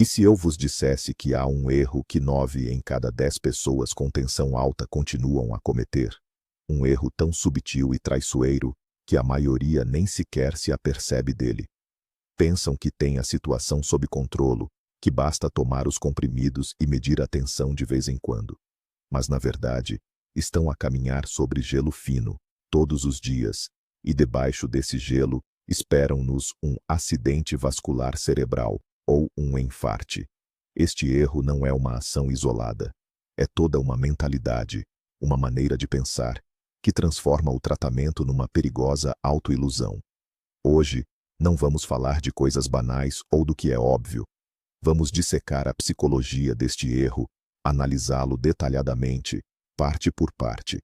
E se eu vos dissesse que há um erro que 9 em cada 10 pessoas com tensão alta continuam a cometer? Um erro tão subtil e traiçoeiro que a maioria nem sequer se apercebe dele. Pensam que têm a situação sob controlo, que basta tomar os comprimidos e medir a tensão de vez em quando. Mas, na verdade, estão a caminhar sobre gelo fino, todos os dias, e debaixo desse gelo esperam-nos um acidente vascular cerebral ou um enfarte. Este erro não é uma ação isolada. É toda uma mentalidade, uma maneira de pensar, que transforma o tratamento numa perigosa autoilusão. Hoje, não vamos falar de coisas banais ou do que é óbvio. Vamos dissecar a psicologia deste erro, analisá-lo detalhadamente, parte por parte.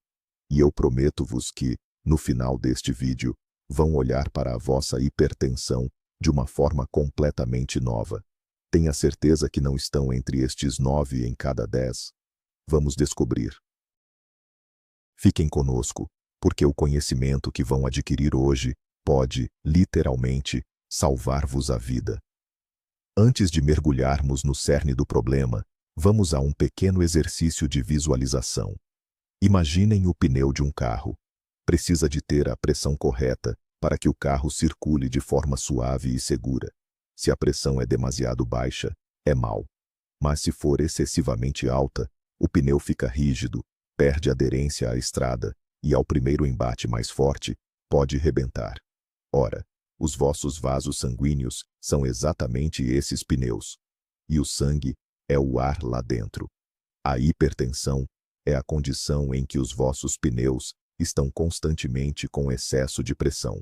E eu prometo-vos que, no final deste vídeo, vão olhar para a vossa hipertensão de uma forma completamente nova. Tenha certeza que não estão entre estes 9 em cada 10. Vamos descobrir. Fiquem conosco, porque o conhecimento que vão adquirir hoje pode, literalmente, salvar-vos a vida. Antes de mergulharmos no cerne do problema, vamos a um pequeno exercício de visualização. Imaginem o pneu de um carro. Precisa de ter a pressão correta para que o carro circule de forma suave e segura. Se a pressão é demasiado baixa, é mau. Mas se for excessivamente alta, o pneu fica rígido, perde aderência à estrada e, ao primeiro embate mais forte, pode rebentar. Ora, os vossos vasos sanguíneos são exatamente esses pneus. E o sangue é o ar lá dentro. A hipertensão é a condição em que os vossos pneus estão constantemente com excesso de pressão.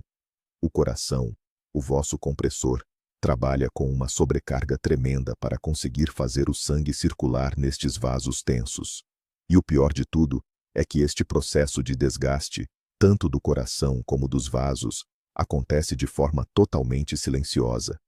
O coração, o vosso compressor, trabalha com uma sobrecarga tremenda para conseguir fazer o sangue circular nestes vasos tensos. E o pior de tudo é que este processo de desgaste, tanto do coração como dos vasos, acontece de forma totalmente silenciosa.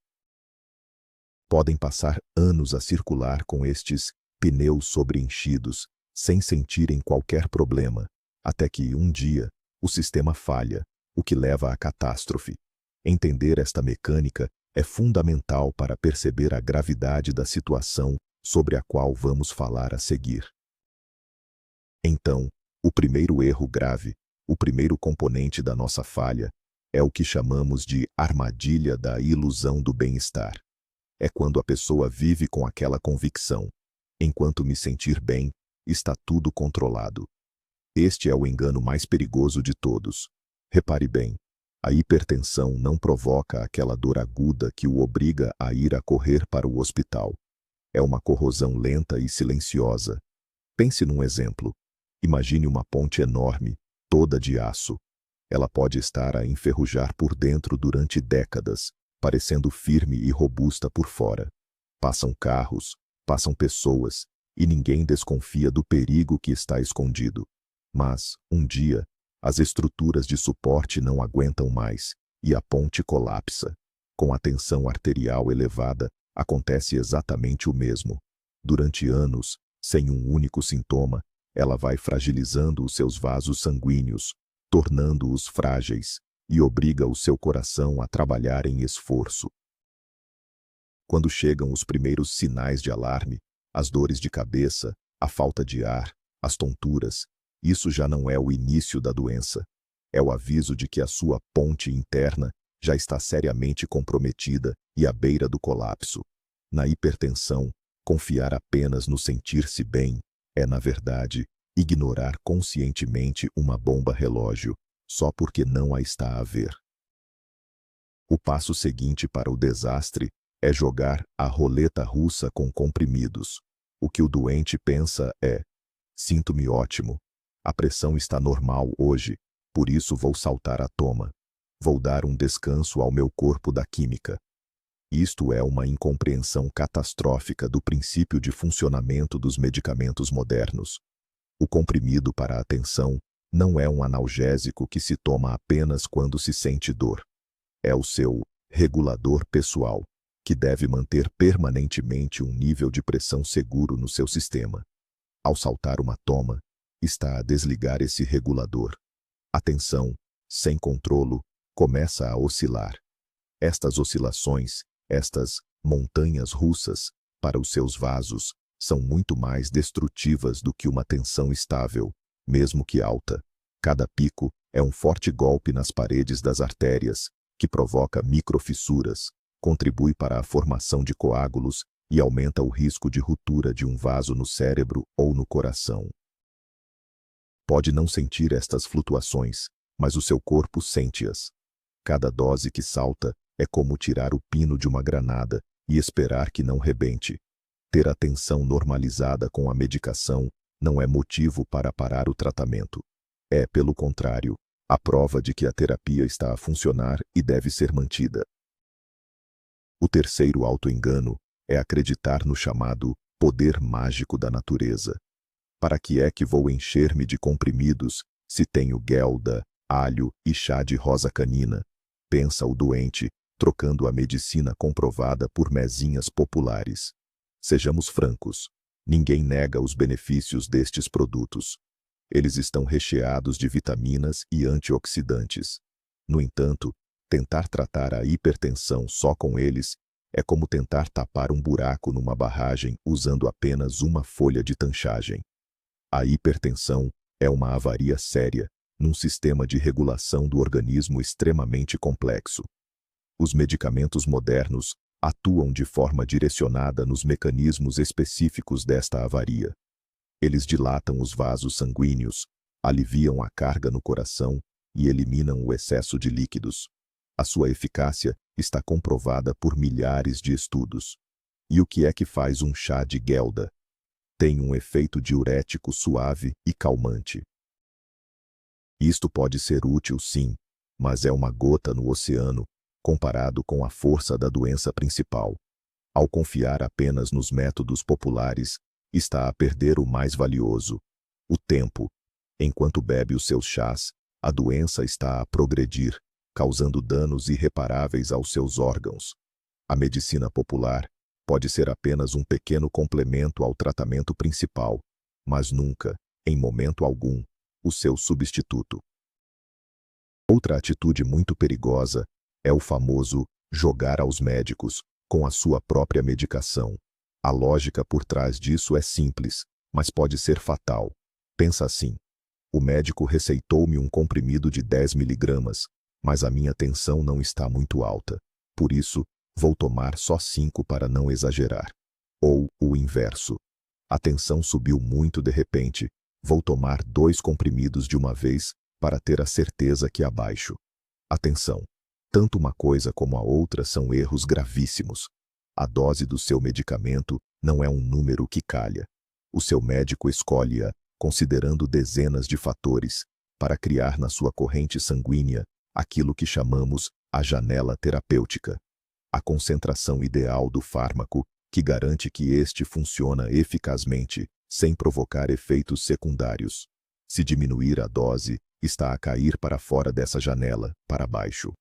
Podem passar anos a circular com estes pneus sobreenchidos, sem sentirem qualquer problema, até que, um dia, o sistema falha, o que leva à catástrofe. Entender esta mecânica é fundamental para perceber a gravidade da situação sobre a qual vamos falar a seguir. Então, o primeiro erro grave, o primeiro componente da nossa falha, é o que chamamos de armadilha da ilusão do bem-estar. É quando a pessoa vive com aquela convicção: enquanto me sentir bem, está tudo controlado. Este é o engano mais perigoso de todos. Repare bem, a hipertensão não provoca aquela dor aguda que o obriga a ir a correr para o hospital. É uma corrosão lenta e silenciosa. Pense num exemplo. Imagine uma ponte enorme, toda de aço. Ela pode estar a enferrujar por dentro durante décadas, parecendo firme e robusta por fora. Passam carros, passam pessoas, e ninguém desconfia do perigo que está escondido. Mas, um dia, as estruturas de suporte não aguentam mais, e a ponte colapsa. Com a tensão arterial elevada, acontece exatamente o mesmo. Durante anos, sem um único sintoma, ela vai fragilizando os seus vasos sanguíneos, tornando-os frágeis, e obriga o seu coração a trabalhar em esforço. Quando chegam os primeiros sinais de alarme, as dores de cabeça, a falta de ar, as tonturas, isso já não é o início da doença. É o aviso de que a sua ponte interna já está seriamente comprometida e à beira do colapso. Na hipertensão, confiar apenas no sentir-se bem é, na verdade, ignorar conscientemente uma bomba relógio, só porque não a está a ver. O passo seguinte para o desastre é jogar a roleta russa com comprimidos. O que o doente pensa é: sinto-me ótimo. A pressão está normal hoje, por isso vou saltar a toma. Vou dar um descanso ao meu corpo da química. Isto é uma incompreensão catastrófica do princípio de funcionamento dos medicamentos modernos. O comprimido para a tensão não é um analgésico que se toma apenas quando se sente dor. É o seu regulador pessoal, que deve manter permanentemente um nível de pressão seguro no seu sistema. Ao saltar uma toma, está a desligar esse regulador. A tensão, sem controlo, começa a oscilar. Estas oscilações, estas montanhas russas, para os seus vasos, são muito mais destrutivas do que uma tensão estável, mesmo que alta. Cada pico é um forte golpe nas paredes das artérias, que provoca microfissuras, contribui para a formação de coágulos e aumenta o risco de ruptura de um vaso no cérebro ou no coração. Pode não sentir estas flutuações, mas o seu corpo sente-as. Cada dose que salta é como tirar o pino de uma granada e esperar que não rebente. Ter a tensão normalizada com a medicação não é motivo para parar o tratamento. É, pelo contrário, a prova de que a terapia está a funcionar e deve ser mantida. O terceiro auto-engano é acreditar no chamado poder mágico da natureza. Para que é que vou encher-me de comprimidos se tenho guelda, alho e chá de rosa canina? Pensa o doente, trocando a medicina comprovada por mezinhas populares. Sejamos francos, ninguém nega os benefícios destes produtos. Eles estão recheados de vitaminas e antioxidantes. No entanto, tentar tratar a hipertensão só com eles é como tentar tapar um buraco numa barragem usando apenas uma folha de tanchagem. A hipertensão é uma avaria séria num sistema de regulação do organismo extremamente complexo. Os medicamentos modernos atuam de forma direcionada nos mecanismos específicos desta avaria. Eles dilatam os vasos sanguíneos, aliviam a carga no coração e eliminam o excesso de líquidos. A sua eficácia está comprovada por milhares de estudos. E o que é que faz um chá de guelda? Tem um efeito diurético suave e calmante. Isto pode ser útil, sim, mas é uma gota no oceano, comparado com a força da doença principal. Ao confiar apenas nos métodos populares, está a perder o mais valioso, o tempo. Enquanto bebe os seus chás, a doença está a progredir, causando danos irreparáveis aos seus órgãos. A medicina popular pode ser apenas um pequeno complemento ao tratamento principal, mas nunca, em momento algum, o seu substituto. Outra atitude muito perigosa é o famoso jogar aos médicos com a sua própria medicação. A lógica por trás disso é simples, mas pode ser fatal. Pensa assim: o médico receitou-me um comprimido de 10 miligramas, mas a minha tensão não está muito alta. Por isso, vou tomar só 5 para não exagerar. Ou o inverso. A tensão subiu muito de repente, vou tomar 2 comprimidos de uma vez para ter a certeza que abaixo. Atenção! Tanto uma coisa como a outra são erros gravíssimos. A dose do seu medicamento não é um número que calha. O seu médico escolhe-a, considerando dezenas de fatores, para criar na sua corrente sanguínea aquilo que chamamos a janela terapêutica. A concentração ideal do fármaco que garante que este funciona eficazmente, sem provocar efeitos secundários. Se diminuir a dose, está a cair para fora dessa janela, para baixo.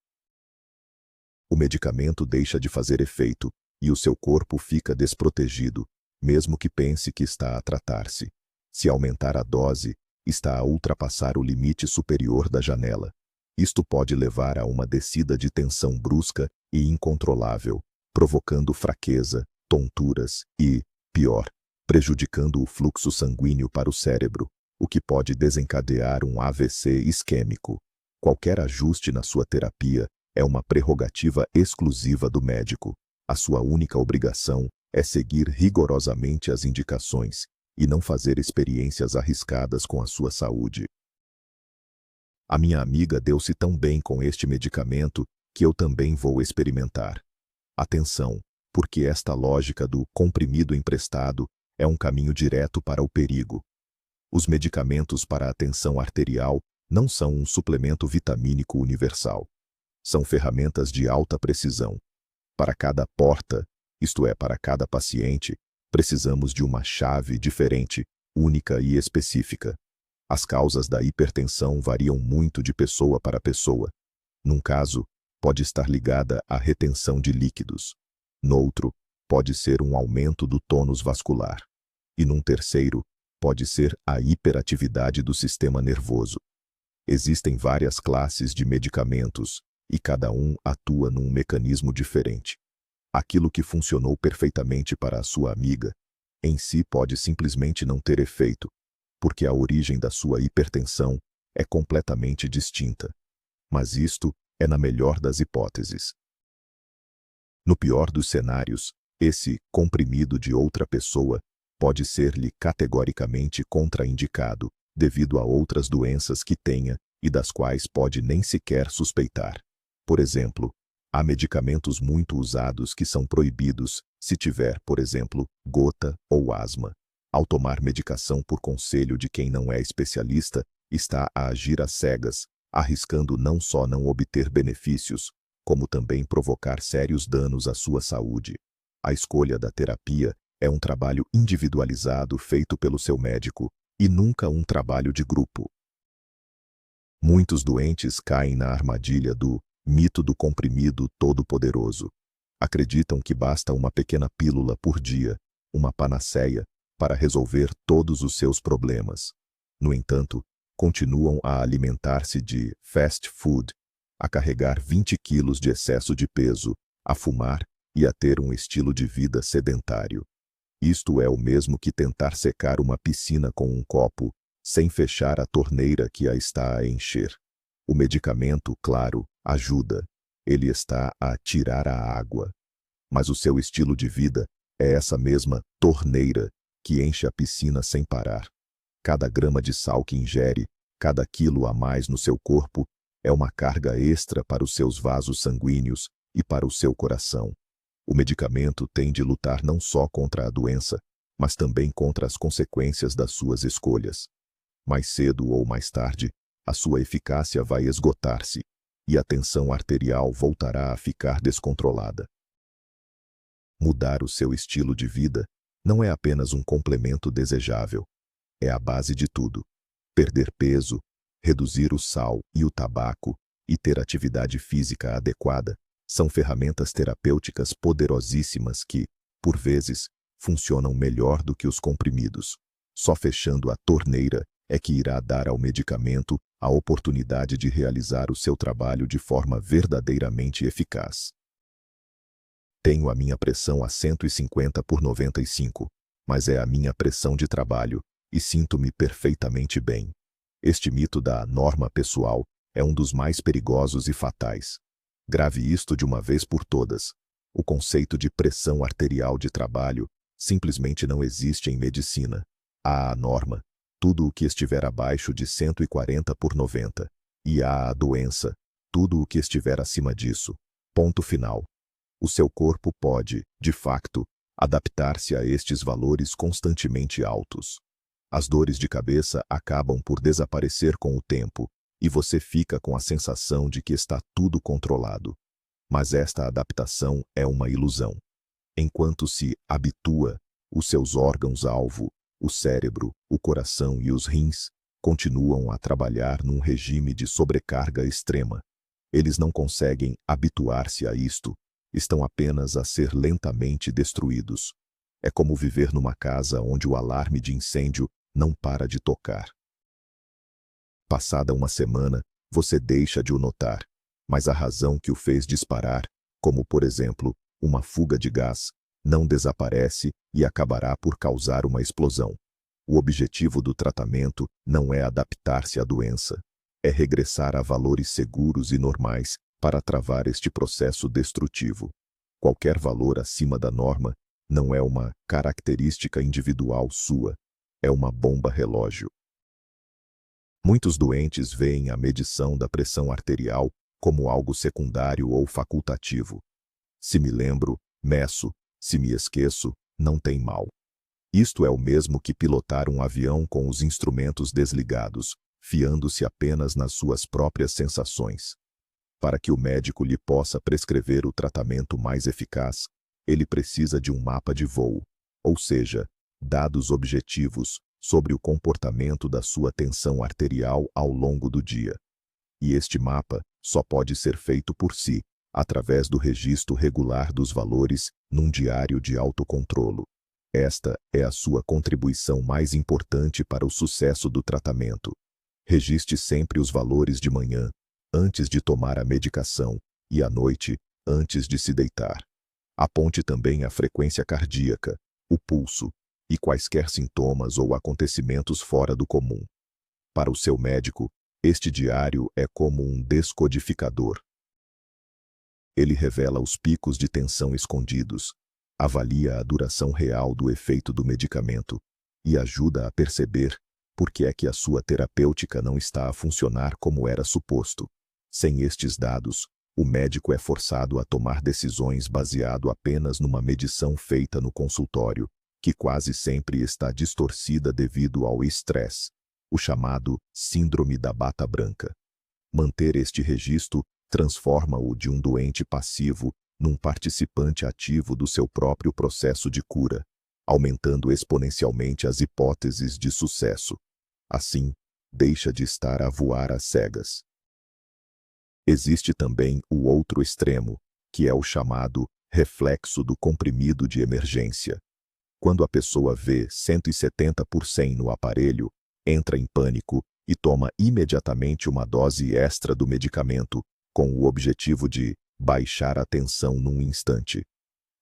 O medicamento deixa de fazer efeito e o seu corpo fica desprotegido, mesmo que pense que está a tratar-se. Se aumentar a dose, está a ultrapassar o limite superior da janela. Isto pode levar a uma descida de tensão brusca e incontrolável, provocando fraqueza, tonturas e, pior, prejudicando o fluxo sanguíneo para o cérebro, o que pode desencadear um AVC isquêmico. Qualquer ajuste na sua terapia é uma prerrogativa exclusiva do médico. A sua única obrigação é seguir rigorosamente as indicações e não fazer experiências arriscadas com a sua saúde. A minha amiga deu-se tão bem com este medicamento que eu também vou experimentar. Atenção, porque esta lógica do comprimido emprestado é um caminho direto para o perigo. Os medicamentos para a tensão arterial não são um suplemento vitamínico universal. São ferramentas de alta precisão. Para cada porta, isto é, para cada paciente, precisamos de uma chave diferente, única e específica. As causas da hipertensão variam muito de pessoa para pessoa. Num caso, pode estar ligada à retenção de líquidos. Noutro, pode ser um aumento do tônus vascular. E num terceiro, pode ser a hiperatividade do sistema nervoso. Existem várias classes de medicamentos, e cada um atua num mecanismo diferente. Aquilo que funcionou perfeitamente para a sua amiga, em si pode simplesmente não ter efeito, porque a origem da sua hipertensão é completamente distinta. Mas isto é na melhor das hipóteses. No pior dos cenários, esse comprimido de outra pessoa pode ser-lhe categoricamente contraindicado, devido a outras doenças que tenha e das quais pode nem sequer suspeitar. Por exemplo, há medicamentos muito usados que são proibidos se tiver, por exemplo, gota ou asma. Ao tomar medicação por conselho de quem não é especialista, está a agir às cegas, arriscando não só não obter benefícios, como também provocar sérios danos à sua saúde. A escolha da terapia é um trabalho individualizado feito pelo seu médico, e nunca um trabalho de grupo. Muitos doentes caem na armadilha do mito do comprimido todo-poderoso. Acreditam que basta uma pequena pílula por dia, uma panaceia, para resolver todos os seus problemas. No entanto, continuam a alimentar-se de fast food, a carregar 20 quilos de excesso de peso, a fumar e a ter um estilo de vida sedentário. Isto é o mesmo que tentar secar uma piscina com um copo, sem fechar a torneira que a está a encher. O medicamento, claro, ajuda. Ele está a tirar a água. Mas o seu estilo de vida é essa mesma torneira que enche a piscina sem parar. Cada grama de sal que ingere, cada quilo a mais no seu corpo, é uma carga extra para os seus vasos sanguíneos e para o seu coração. O medicamento tem de lutar não só contra a doença, mas também contra as consequências das suas escolhas. Mais cedo ou mais tarde, a sua eficácia vai esgotar-se, e a tensão arterial voltará a ficar descontrolada. Mudar o seu estilo de vida não é apenas um complemento desejável, é a base de tudo. Perder peso, reduzir o sal e o tabaco e ter atividade física adequada são ferramentas terapêuticas poderosíssimas que, por vezes, funcionam melhor do que os comprimidos. Só fechando a torneira é que irá dar ao medicamento a oportunidade de realizar o seu trabalho de forma verdadeiramente eficaz. Tenho a minha pressão a 150/95, mas é a minha pressão de trabalho, e sinto-me perfeitamente bem. Este mito da norma pessoal é um dos mais perigosos e fatais. Grave isto de uma vez por todas. O conceito de pressão arterial de trabalho simplesmente não existe em medicina. Há a norma, tudo o que estiver abaixo de 140/90, e há a doença, tudo o que estiver acima disso. Ponto final. O seu corpo pode, de facto, adaptar-se a estes valores constantemente altos. As dores de cabeça acabam por desaparecer com o tempo, e você fica com a sensação de que está tudo controlado. Mas esta adaptação é uma ilusão. Enquanto se habitua, os seus órgãos-alvo, o cérebro, o coração e os rins, continuam a trabalhar num regime de sobrecarga extrema. Eles não conseguem habituar-se a isto, estão apenas a ser lentamente destruídos. É como viver numa casa onde o alarme de incêndio não para de tocar. Passada uma semana, você deixa de o notar, mas a razão que o fez disparar, como por exemplo, uma fuga de gás, não desaparece e acabará por causar uma explosão. O objetivo do tratamento não é adaptar-se à doença, é regressar a valores seguros e normais para travar este processo destrutivo. Qualquer valor acima da norma não é uma característica individual sua, é uma bomba relógio. Muitos doentes veem a medição da pressão arterial como algo secundário ou facultativo. Se me lembro, meço, se me esqueço, não tem mal. Isto é o mesmo que pilotar um avião com os instrumentos desligados, fiando-se apenas nas suas próprias sensações. Para que o médico lhe possa prescrever o tratamento mais eficaz, ele precisa de um mapa de voo, ou seja, dados objetivos sobre o comportamento da sua tensão arterial ao longo do dia. E este mapa só pode ser feito por si, através do registro regular dos valores num diário de autocontrolo. Esta é a sua contribuição mais importante para o sucesso do tratamento. Registre sempre os valores de manhã, antes de tomar a medicação, e à noite, antes de se deitar. Aponte também a frequência cardíaca, o pulso e quaisquer sintomas ou acontecimentos fora do comum. Para o seu médico, este diário é como um descodificador. Ele revela os picos de tensão escondidos, avalia a duração real do efeito do medicamento e ajuda a perceber por que é que a sua terapêutica não está a funcionar como era suposto. Sem estes dados, o médico é forçado a tomar decisões baseado apenas numa medição feita no consultório, que quase sempre está distorcida devido ao estresse, o chamado síndrome da bata branca. Manter este registro transforma-o de um doente passivo num participante ativo do seu próprio processo de cura, aumentando exponencialmente as hipóteses de sucesso. Assim, deixa de estar a voar às cegas. Existe também o outro extremo, que é o chamado reflexo do comprimido de emergência. Quando a pessoa vê 170 por 100 no aparelho, entra em pânico e toma imediatamente uma dose extra do medicamento, com o objetivo de baixar a tensão num instante.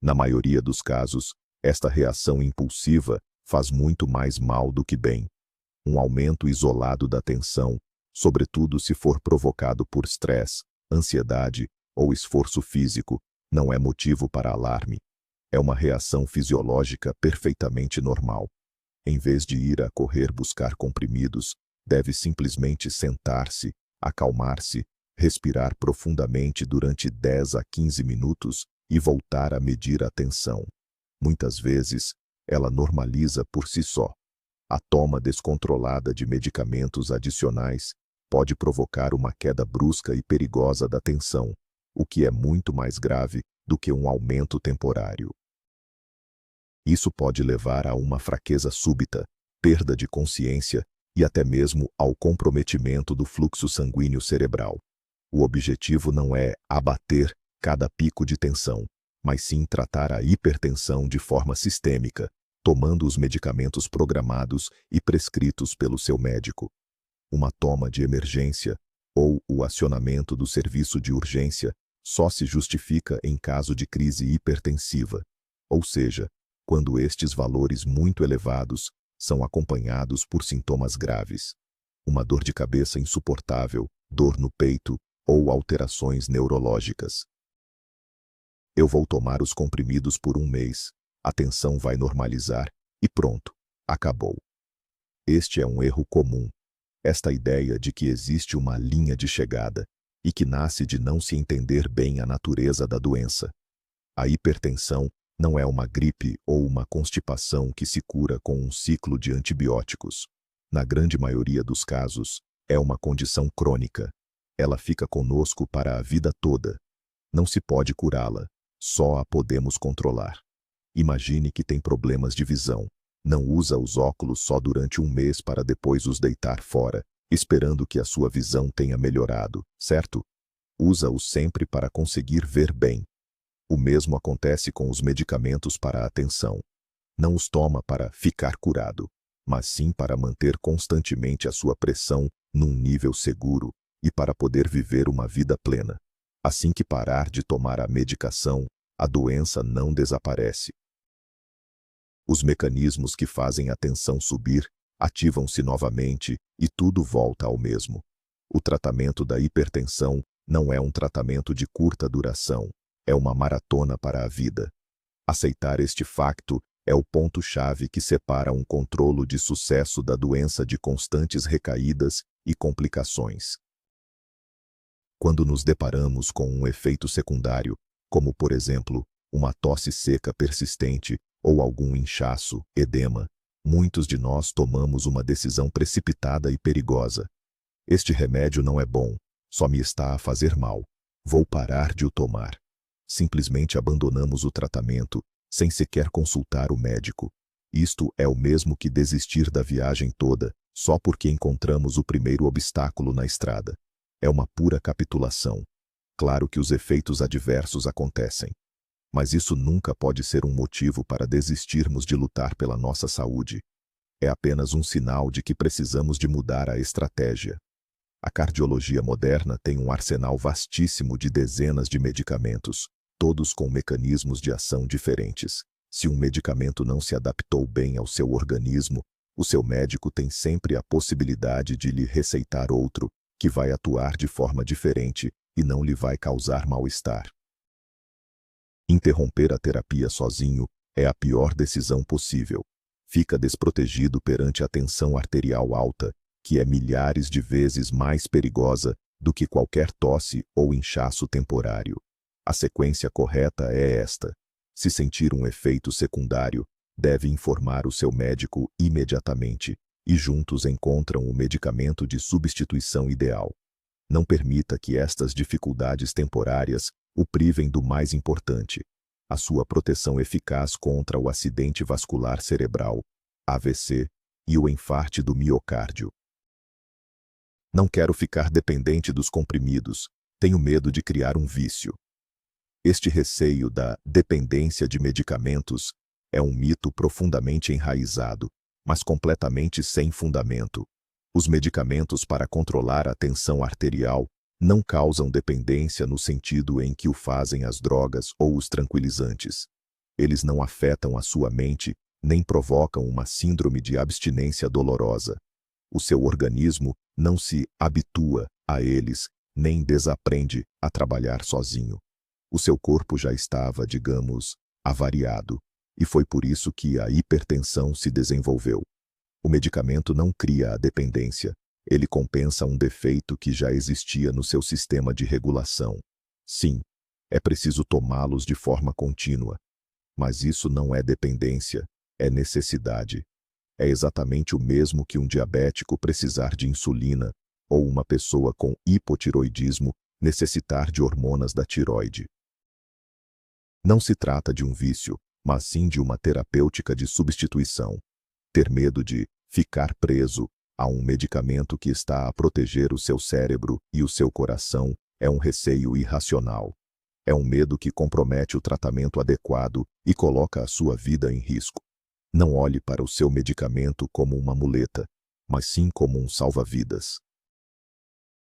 Na maioria dos casos, esta reação impulsiva faz muito mais mal do que bem. Um aumento isolado da tensão, sobretudo se for provocado por estresse, ansiedade ou esforço físico, não é motivo para alarme. É uma reação fisiológica perfeitamente normal. Em vez de ir a correr buscar comprimidos, deve simplesmente sentar-se, acalmar-se, respirar profundamente durante 10 a 15 minutos e voltar a medir a tensão. Muitas vezes, ela normaliza por si só. A toma descontrolada de medicamentos adicionais pode provocar uma queda brusca e perigosa da tensão, o que é muito mais grave do que um aumento temporário. Isso pode levar a uma fraqueza súbita, perda de consciência e até mesmo ao comprometimento do fluxo sanguíneo cerebral. O objetivo não é abater cada pico de tensão, mas sim tratar a hipertensão de forma sistêmica, tomando os medicamentos programados e prescritos pelo seu médico. Uma toma de emergência ou o acionamento do serviço de urgência só se justifica em caso de crise hipertensiva, ou seja, quando estes valores muito elevados são acompanhados por sintomas graves. Uma dor de cabeça insuportável, dor no peito ou alterações neurológicas. Eu vou tomar os comprimidos por 1 mês, a tensão vai normalizar e pronto, acabou. Este é um erro comum. Esta ideia de que existe uma linha de chegada e que nasce de não se entender bem a natureza da doença. A hipertensão não é uma gripe ou uma constipação que se cura com um ciclo de antibióticos. Na grande maioria dos casos, é uma condição crônica. Ela fica conosco para a vida toda. Não se pode curá-la, só a podemos controlar. Imagine que tem problemas de visão. Não usa os óculos só durante 1 mês para depois os deitar fora, esperando que a sua visão tenha melhorado, certo? Usa-os sempre para conseguir ver bem. O mesmo acontece com os medicamentos para a tensão. Não os toma para ficar curado, mas sim para manter constantemente a sua pressão num nível seguro e para poder viver uma vida plena. Assim que parar de tomar a medicação, a doença não desaparece. Os mecanismos que fazem a tensão subir ativam-se novamente e tudo volta ao mesmo. O tratamento da hipertensão não é um tratamento de curta duração, é uma maratona para a vida. Aceitar este facto é o ponto-chave que separa um controlo de sucesso da doença de constantes recaídas e complicações. Quando nos deparamos com um efeito secundário, como por exemplo, uma tosse seca persistente ou algum inchaço, edema, muitos de nós tomamos uma decisão precipitada e perigosa. Este remédio não é bom, só me está a fazer mal. Vou parar de o tomar. Simplesmente abandonamos o tratamento, sem sequer consultar o médico. Isto é o mesmo que desistir da viagem toda, só porque encontramos o primeiro obstáculo na estrada. É uma pura capitulação. Claro que os efeitos adversos acontecem. Mas isso nunca pode ser um motivo para desistirmos de lutar pela nossa saúde. É apenas um sinal de que precisamos de mudar a estratégia. A cardiologia moderna tem um arsenal vastíssimo de dezenas de medicamentos, todos com mecanismos de ação diferentes. Se um medicamento não se adaptou bem ao seu organismo, o seu médico tem sempre a possibilidade de lhe receitar outro, que vai atuar de forma diferente e não lhe vai causar mal-estar. Interromper a terapia sozinho é a pior decisão possível. Fica desprotegido perante a tensão arterial alta, que é milhares de vezes mais perigosa do que qualquer tosse ou inchaço temporário. A sequência correta é esta. Se sentir um efeito secundário, deve informar o seu médico imediatamente e juntos encontram o medicamento de substituição ideal. Não permita que estas dificuldades temporárias o privem do mais importante, a sua proteção eficaz contra o acidente vascular cerebral, AVC, e o enfarte do miocárdio. Não quero ficar dependente dos comprimidos, tenho medo de criar um vício. Este receio da dependência de medicamentos é um mito profundamente enraizado, mas completamente sem fundamento. Os medicamentos para controlar a tensão arterial não causam dependência no sentido em que o fazem as drogas ou os tranquilizantes. Eles não afetam a sua mente, nem provocam uma síndrome de abstinência dolorosa. O seu organismo não se habitua a eles, nem desaprende a trabalhar sozinho. O seu corpo já estava, digamos, avariado, e foi por isso que a hipertensão se desenvolveu. O medicamento não cria a dependência, ele compensa um defeito que já existia no seu sistema de regulação. Sim, é preciso tomá-los de forma contínua, mas isso não é dependência, é necessidade. É exatamente o mesmo que um diabético precisar de insulina, ou uma pessoa com hipotiroidismo necessitar de hormonas da tiroide. Não se trata de um vício, mas sim de uma terapêutica de substituição. Ter medo de ficar preso a um medicamento que está a proteger o seu cérebro e o seu coração é um receio irracional. É um medo que compromete o tratamento adequado e coloca a sua vida em risco. Não olhe para o seu medicamento como uma muleta, mas sim como um salva-vidas.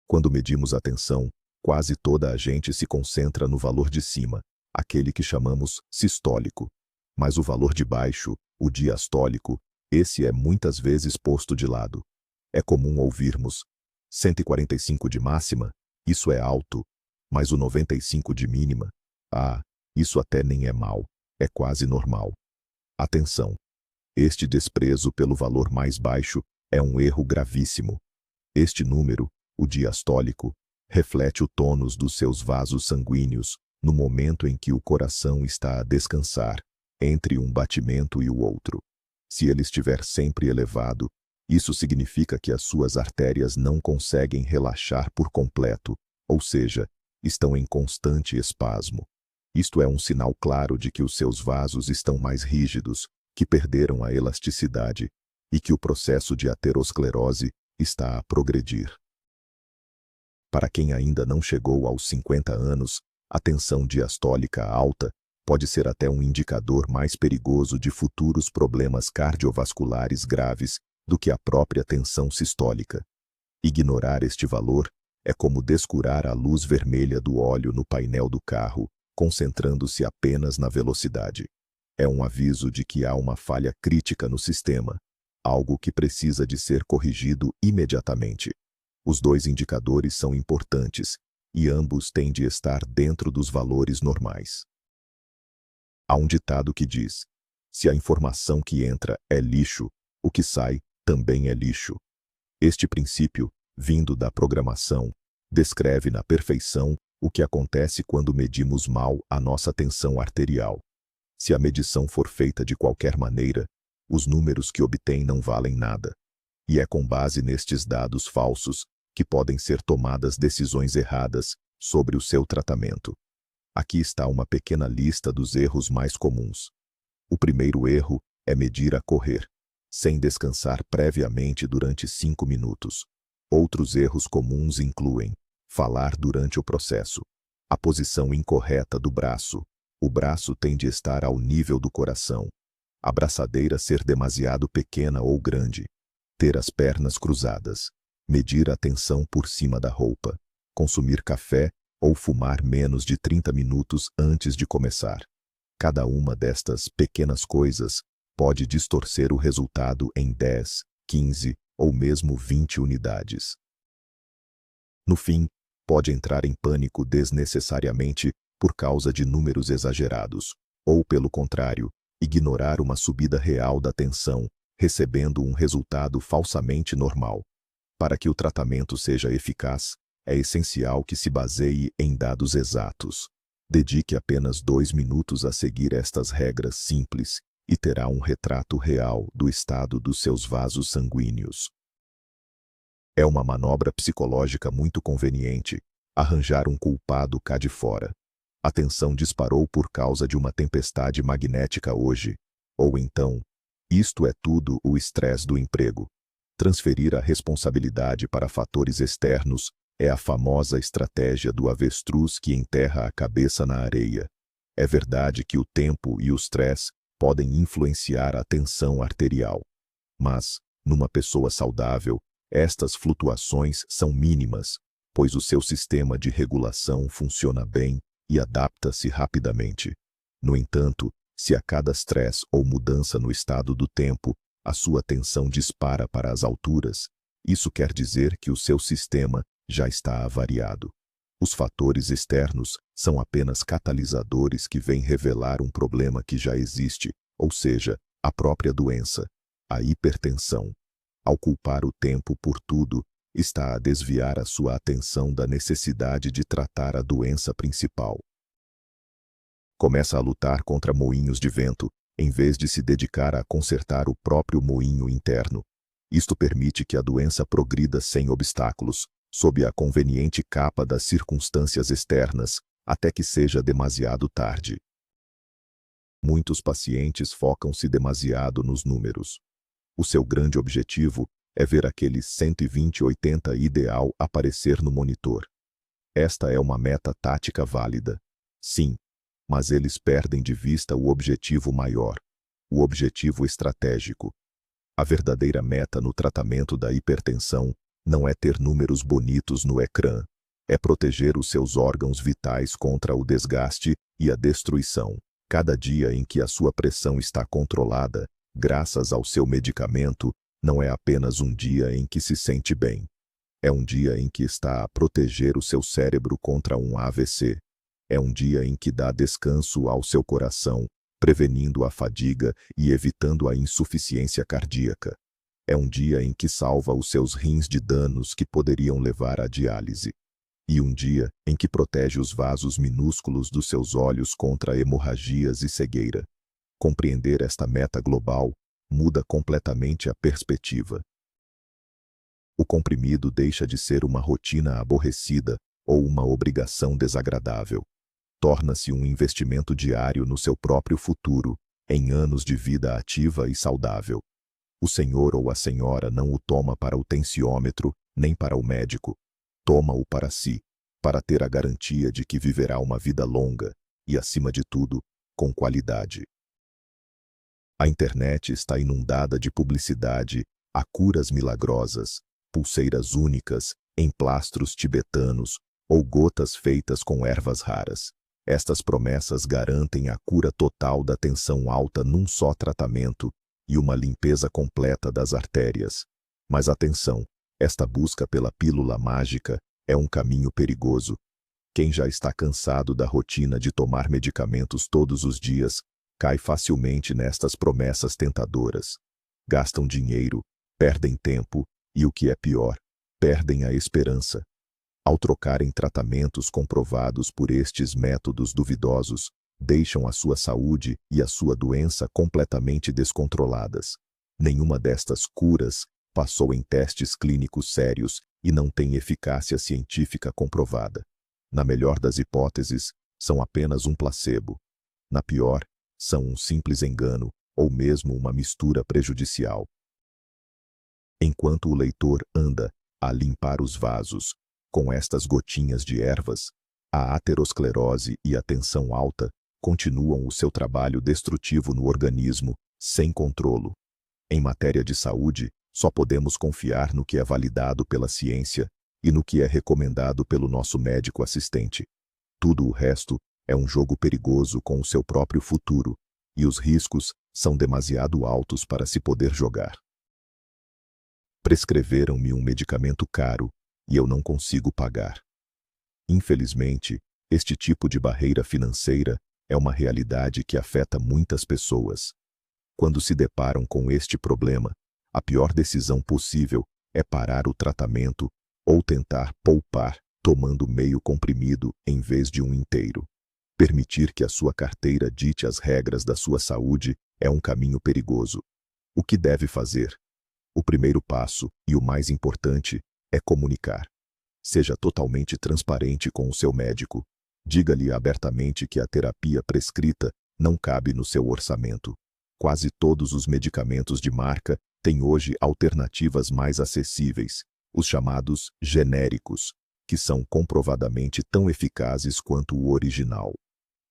Quando medimos a tensão, quase toda a gente se concentra no valor de cima, aquele que chamamos sistólico. Mas o valor de baixo, o diastólico, esse é muitas vezes posto de lado. É comum ouvirmos 145 de máxima, isso é alto, mas o 95 de mínima, isso até nem é mal, é quase normal. Atenção! Este desprezo pelo valor mais baixo é um erro gravíssimo. Este número, o diastólico, reflete o tônus dos seus vasos sanguíneos no momento em que o coração está a descansar, entre um batimento e o outro. Se ele estiver sempre elevado, isso significa que as suas artérias não conseguem relaxar por completo, ou seja, estão em constante espasmo. Isto é um sinal claro de que os seus vasos estão mais rígidos, que perderam a elasticidade e que o processo de aterosclerose está a progredir. Para quem ainda não chegou aos 50 anos, a tensão diastólica alta pode ser até um indicador mais perigoso de futuros problemas cardiovasculares graves do que a própria tensão sistólica. Ignorar este valor é como descurar a luz vermelha do óleo no painel do carro, concentrando-se apenas na velocidade. É um aviso de que há uma falha crítica no sistema, algo que precisa de ser corrigido imediatamente. Os dois indicadores são importantes, e ambos têm de estar dentro dos valores normais. Há um ditado que diz: se a informação que entra é lixo, o que sai também é lixo. Este princípio, vindo da programação, descreve na perfeição o que acontece quando medimos mal a nossa tensão arterial. Se a medição for feita de qualquer maneira, os números que obtém não valem nada. E é com base nestes dados falsos que podem ser tomadas decisões erradas sobre o seu tratamento. Aqui está uma pequena lista dos erros mais comuns. O primeiro erro é medir a correr, sem descansar previamente durante 5 minutos. Outros erros comuns incluem falar durante o processo, a posição incorreta do braço. O braço tem de estar ao nível do coração. A braçadeira ser demasiado pequena ou grande. Ter as pernas cruzadas. Medir a tensão por cima da roupa. Consumir café ou fumar menos de 30 minutos antes de começar. Cada uma destas pequenas coisas pode distorcer o resultado em 10, 15 ou mesmo 20 unidades. No fim, pode entrar em pânico desnecessariamente por causa de números exagerados, ou, pelo contrário, ignorar uma subida real da tensão, recebendo um resultado falsamente normal. Para que o tratamento seja eficaz, é essencial que se baseie em dados exatos. Dedique apenas 2 minutos a seguir estas regras simples e terá um retrato real do estado dos seus vasos sanguíneos. É uma manobra psicológica muito conveniente arranjar um culpado cá de fora. A tensão disparou por causa de uma tempestade magnética hoje. Ou então, isto é tudo o estresse do emprego. Transferir a responsabilidade para fatores externos é a famosa estratégia do avestruz que enterra a cabeça na areia. É verdade que o tempo e o estresse podem influenciar a tensão arterial. Mas, numa pessoa saudável, estas flutuações são mínimas, pois o seu sistema de regulação funciona bem e adapta-se rapidamente. No entanto, se a cada estresse ou mudança no estado do tempo, a sua tensão dispara para as alturas, isso quer dizer que o seu sistema já está avariado. Os fatores externos são apenas catalisadores que vêm revelar um problema que já existe, ou seja, a própria doença, a hipertensão. Ao culpar o tempo por tudo, está a desviar a sua atenção da necessidade de tratar a doença principal. Começa a lutar contra moinhos de vento, em vez de se dedicar a consertar o próprio moinho interno. Isto permite que a doença progrida sem obstáculos, sob a conveniente capa das circunstâncias externas, até que seja demasiado tarde. Muitos pacientes focam-se demasiado nos números. O seu grande objetivo é ver aquele 120/80 ideal aparecer no monitor. Esta é uma meta tática válida. Sim, mas eles perdem de vista o objetivo maior, o objetivo estratégico. A verdadeira meta no tratamento da hipertensão não é ter números bonitos no ecrã, é proteger os seus órgãos vitais contra o desgaste e a destruição. Cada dia em que a sua pressão está controlada, graças ao seu medicamento, não é apenas um dia em que se sente bem. É um dia em que está a proteger o seu cérebro contra um AVC. É um dia em que dá descanso ao seu coração, prevenindo a fadiga e evitando a insuficiência cardíaca. É um dia em que salva os seus rins de danos que poderiam levar à diálise. E um dia em que protege os vasos minúsculos dos seus olhos contra hemorragias e cegueira. Compreender esta meta global muda completamente a perspectiva. O comprimido deixa de ser uma rotina aborrecida ou uma obrigação desagradável. Torna-se um investimento diário no seu próprio futuro, em anos de vida ativa e saudável. O senhor ou a senhora não o toma para o tensiômetro, nem para o médico. Toma-o para si, para ter a garantia de que viverá uma vida longa e, acima de tudo, com qualidade. A internet está inundada de publicidade a curas milagrosas, pulseiras únicas, emplastros tibetanos ou gotas feitas com ervas raras. Estas promessas garantem a cura total da tensão alta num só tratamento e uma limpeza completa das artérias. Mas atenção, esta busca pela pílula mágica é um caminho perigoso. Quem já está cansado da rotina de tomar medicamentos todos os dias, cai facilmente nestas promessas tentadoras. Gastam dinheiro, perdem tempo e, o que é pior, perdem a esperança. Ao trocarem tratamentos comprovados por estes métodos duvidosos, deixam a sua saúde e a sua doença completamente descontroladas. Nenhuma destas curas passou em testes clínicos sérios e não tem eficácia científica comprovada. Na melhor das hipóteses, são apenas um placebo. Na pior, são um simples engano ou mesmo uma mistura prejudicial. Enquanto o leitor anda a limpar os vasos com estas gotinhas de ervas, a aterosclerose e a tensão alta continuam o seu trabalho destrutivo no organismo, sem controlo. Em matéria de saúde, só podemos confiar no que é validado pela ciência, e no que é recomendado pelo nosso médico assistente. Tudo o resto é um jogo perigoso com o seu próprio futuro, e os riscos são demasiado altos para se poder jogar. Prescreveram-me um medicamento caro e eu não consigo pagar. Infelizmente, este tipo de barreira financeira é uma realidade que afeta muitas pessoas. Quando se deparam com este problema, a pior decisão possível é parar o tratamento ou tentar poupar tomando meio comprimido em vez de um inteiro. Permitir que a sua carteira dite as regras da sua saúde é um caminho perigoso. O que deve fazer? O primeiro passo, e o mais importante, é comunicar. Seja totalmente transparente com o seu médico. Diga-lhe abertamente que a terapia prescrita não cabe no seu orçamento. Quase todos os medicamentos de marca têm hoje alternativas mais acessíveis, os chamados genéricos, que são comprovadamente tão eficazes quanto o original.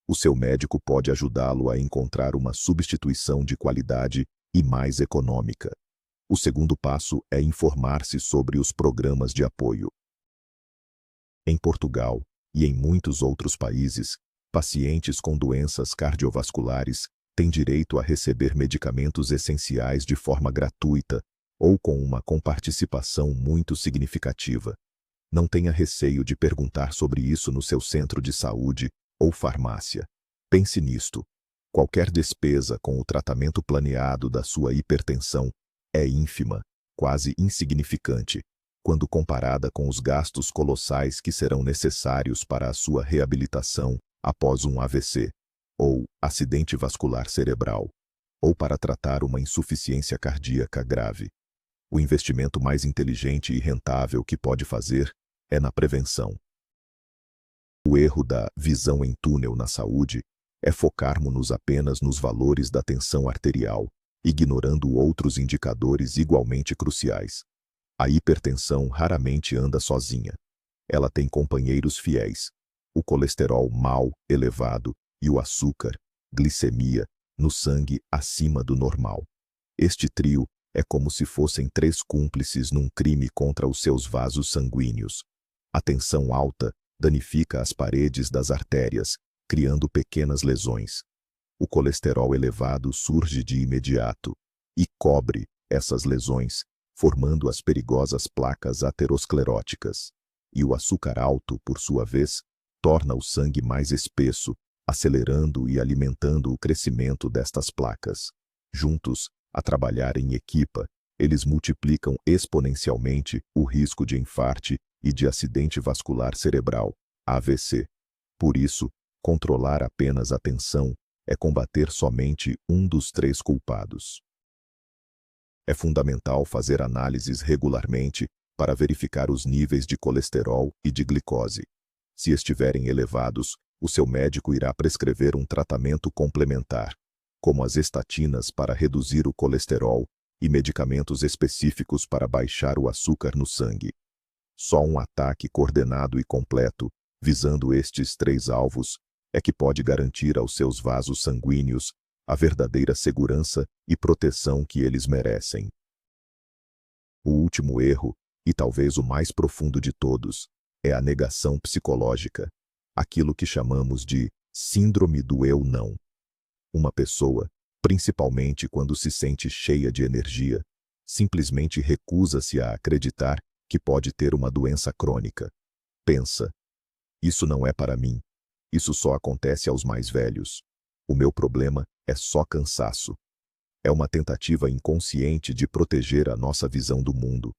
O seu médico pode ajudá-lo a encontrar uma substituição de qualidade e mais econômica. O segundo passo é informar-se sobre os programas de apoio. Em Portugal e em muitos outros países, pacientes com doenças cardiovasculares têm direito a receber medicamentos essenciais de forma gratuita ou com uma comparticipação muito significativa. Não tenha receio de perguntar sobre isso no seu centro de saúde ou farmácia. Pense nisto. Qualquer despesa com o tratamento planeado da sua hipertensão é ínfima, quase insignificante, quando comparada com os gastos colossais que serão necessários para a sua reabilitação após um AVC, ou acidente vascular cerebral, ou para tratar uma insuficiência cardíaca grave. O investimento mais inteligente e rentável que pode fazer é na prevenção. O erro da visão em túnel na saúde é focarmos-nos apenas nos valores da tensão arterial, ignorando outros indicadores igualmente cruciais. A hipertensão raramente anda sozinha. Ela tem companheiros fiéis: o colesterol mau, elevado, e o açúcar, glicemia, no sangue acima do normal. Este trio é como se fossem três cúmplices num crime contra os seus vasos sanguíneos. A tensão alta danifica as paredes das artérias, criando pequenas lesões. O colesterol elevado surge de imediato e cobre essas lesões, formando as perigosas placas ateroscleróticas. E o açúcar alto, por sua vez, torna o sangue mais espesso, acelerando e alimentando o crescimento destas placas. Juntos, a trabalhar em equipa, eles multiplicam exponencialmente o risco de infarte e de acidente vascular cerebral, AVC. Por isso, controlar apenas a tensão é combater somente um dos três culpados. É fundamental fazer análises regularmente para verificar os níveis de colesterol e de glicose. Se estiverem elevados, o seu médico irá prescrever um tratamento complementar, como as estatinas para reduzir o colesterol e medicamentos específicos para baixar o açúcar no sangue. Só um ataque coordenado e completo, visando estes três alvos, é que pode garantir aos seus vasos sanguíneos a verdadeira segurança e proteção que eles merecem. O último erro, e talvez o mais profundo de todos, é a negação psicológica, aquilo que chamamos de síndrome do eu não. Uma pessoa, principalmente quando se sente cheia de energia, simplesmente recusa-se a acreditar que pode ter uma doença crônica. Pensa: isso não é para mim. Isso só acontece aos mais velhos. O meu problema é só cansaço. É uma tentativa inconsciente de proteger a nossa visão do mundo,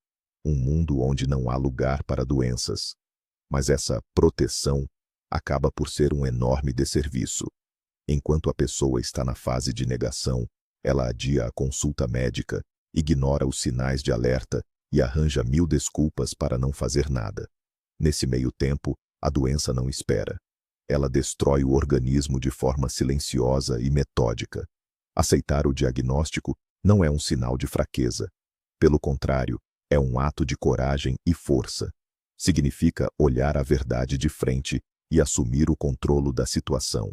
um mundo onde não há lugar para doenças. Mas essa proteção acaba por ser um enorme desserviço. Enquanto a pessoa está na fase de negação, ela adia a consulta médica, ignora os sinais de alerta e arranja 1000 desculpas para não fazer nada. Nesse meio tempo, a doença não espera. Ela destrói o organismo de forma silenciosa e metódica. Aceitar o diagnóstico não é um sinal de fraqueza. Pelo contrário, é um ato de coragem e força. Significa olhar a verdade de frente e assumir o controle da situação.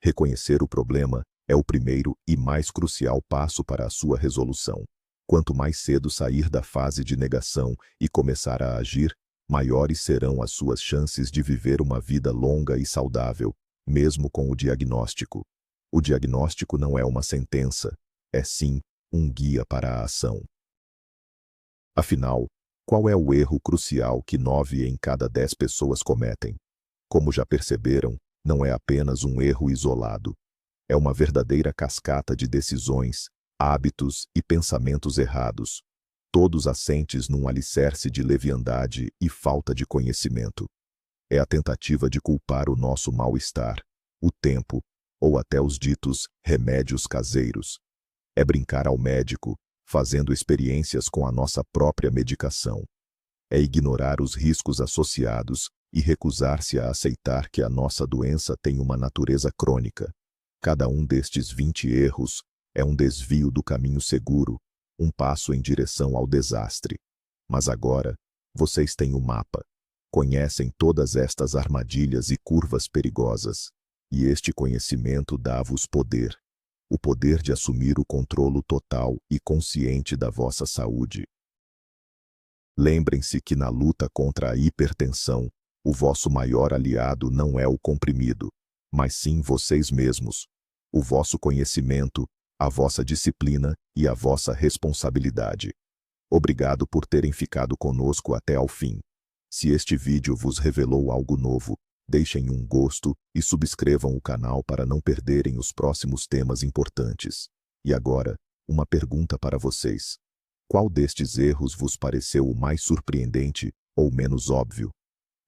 Reconhecer o problema é o primeiro e mais crucial passo para a sua resolução. Quanto mais cedo sair da fase de negação e começar a agir, maiores serão as suas chances de viver uma vida longa e saudável, mesmo com o diagnóstico. O diagnóstico não é uma sentença, é sim um guia para a ação. Afinal, qual é o erro crucial que 9 em cada 10 pessoas cometem? Como já perceberam, não é apenas um erro isolado. É uma verdadeira cascata de decisões, hábitos e pensamentos errados, todos assentes num alicerce de leviandade e falta de conhecimento. É a tentativa de culpar o nosso mal-estar, o tempo, ou até os ditos remédios caseiros. É brincar ao médico, fazendo experiências com a nossa própria medicação. É ignorar os riscos associados e recusar-se a aceitar que a nossa doença tem uma natureza crônica. Cada um destes 20 erros é um desvio do caminho seguro, um passo em direção ao desastre. Mas agora, vocês têm o mapa. Conhecem todas estas armadilhas e curvas perigosas. E este conhecimento dá-vos poder. O poder de assumir o controlo total e consciente da vossa saúde. Lembrem-se que na luta contra a hipertensão, o vosso maior aliado não é o comprimido, mas sim vocês mesmos. O vosso conhecimento, a vossa disciplina e a vossa responsabilidade. Obrigado por terem ficado conosco até ao fim. Se este vídeo vos revelou algo novo, deixem um gosto e subscrevam o canal para não perderem os próximos temas importantes. E agora, uma pergunta para vocês. Qual destes erros vos pareceu o mais surpreendente ou menos óbvio?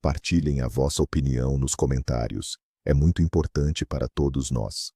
Partilhem a vossa opinião nos comentários. É muito importante para todos nós.